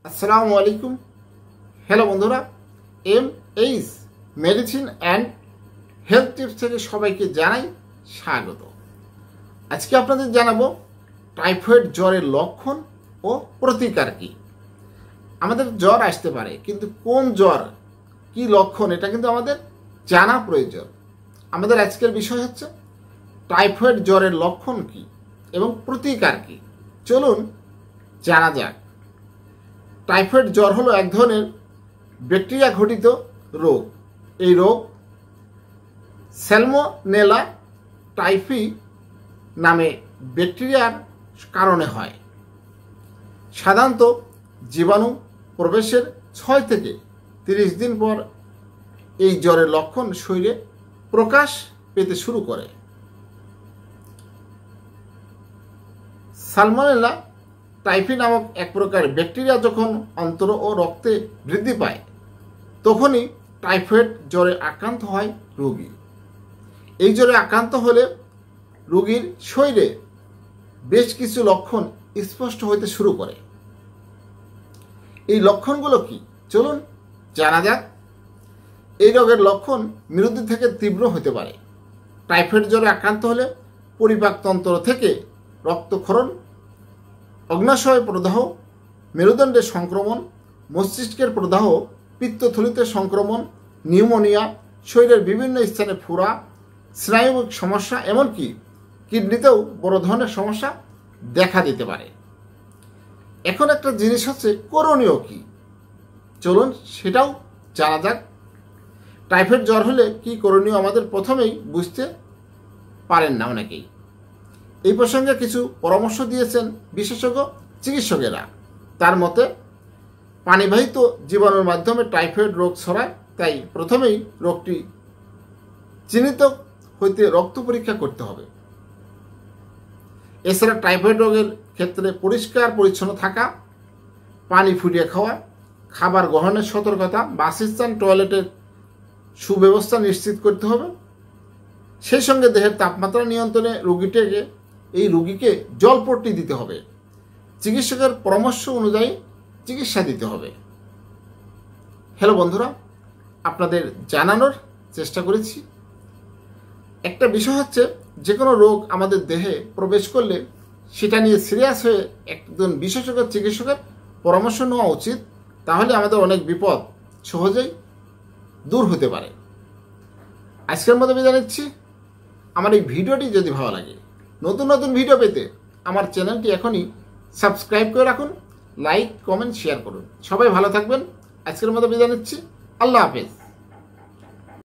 আসসালামু আলাইকুম। হ্যালো বন্ধুরা, MH medicine and health tips থেকে সবাইকে জানাই স্বাগত। আজকে আপনাদের জানাবো টাইফয়েড জ্বরের লক্ষণ ও প্রতিকার কি। আমাদের জ্বর আসতে পারে, কিন্তু কোন জ্বর, কি লক্ষণ, এটা কিন্তু আমাদের জানা প্রয়োজন। আমাদের আজকের বিষয় হচ্ছে টাইফয়েড জ্বরের লক্ষণ কি এবং প্রতিকার কি। চলুন জানা যাক। টাইফয়েড জ্বর হলো এক ধরনের ব্যাকটেরিয়া ঘটিত রোগ। এই রোগ স্যালমোনেলা টাইফি নামে ব্যাকটেরিয়ার কারণে হয়। সাধারণত জীবাণু প্রবেশের 6 থেকে 30 দিন পর এই জ্বরের লক্ষণ শরীরে প্রকাশ পেতে শুরু করে। সালমোনেলা টাইফি নামক এক প্রকার ব্যাকটেরিয়া যখন অন্ত্র ও রক্তে বৃদ্ধি পায়, তখনই টাইফয়েড জ্বরে আক্রান্ত হয় রোগী। এই জ্বরে আক্রান্ত হলে রোগীর শরীরে বেশ কিছু লক্ষণ স্পষ্ট হতে শুরু করে। এই লক্ষণগুলো কি, চলুন জানা যাক। এই রোগের লক্ষণ মৃদু থেকে তীব্র হতে পারে। টাইফয়েড জ্বরে আক্রান্ত হলে পরিপাকতন্ত্র থেকে রক্তক্ষরণ, অগ্নাশয় প্রদাহ, মেরুদণ্ডের সংক্রমণ, মস্তিষ্কের প্রদাহ, পিত্তথলিতে সংক্রমণ, নিউমোনিয়া, শরীরের বিভিন্ন স্থানে ফোড়া, স্নায়বিক সমস্যা, এমনকি কিডনিতেও বড় ধরনের সমস্যা দেখা দিতে পারে। এখন একটা জিনিস হচ্ছে করণীয় কি, চলুন সেটাও জানা যাক। টাইফয়েড জ্বর হলে কি করণীয় আমাদের প্রথমেই বুঝতে পারেন না অনেকেই। এই প্রসঙ্গে কিছু পরামর্শ দিয়েছেন বিশেষজ্ঞ চিকিৎসকেরা। তার মতে, পানিবাহিত জীবাণুর মাধ্যমে টাইফয়েড রোগ ছড়ায়, তাই প্রথমেই রোগটি চিহ্নিত হইতে রক্ত পরীক্ষা করতে হবে। এছাড়া টাইফয়েড রোগের ক্ষেত্রে পরিষ্কার পরিচ্ছন্ন থাকা, পানি ফুটিয়ে খাওয়া, খাবার গ্রহণের সতর্কতা, বাসস্থান, টয়লেটের সুব্যবস্থা নিশ্চিত করতে হবে। সেই সঙ্গে দেহের তাপমাত্রা নিয়ন্ত্রণে রোগীকে জলপট্টি দিতে হবে। চিকিৎসকের পরামর্শ অনুযায়ী চিকিৎসা দিতে হবে। হ্যালো বন্ধুরা, আপনাদের জানানোর চেষ্টা করেছি। একটা বিষয় হচ্ছে, যে কোনো রোগ আমাদের দেহে প্রবেশ করলে সেটা নিয়ে সিরিয়াস হয়ে একজন বিশেষজ্ঞ চিকিৎসকের পরামর্শ নেওয়া উচিত। তাহলে আমাদের অনেক বিপদ সহজেই দূর হতে পারে। আজকের মতো বিদায় নিচ্ছি। আমার এই ভিডিওটি যদি ভালো লাগে, নতুন নতুন ভিডিও পেতে আমার চ্যানেলটি এখনই সাবস্ক্রাইব করে রাখুন, লাইক, কমেন্ট, শেয়ার করুন। সবাই ভালো থাকবেন। আজকের মতো বিদায় নিচ্ছি। আল্লাহ হাফেজ।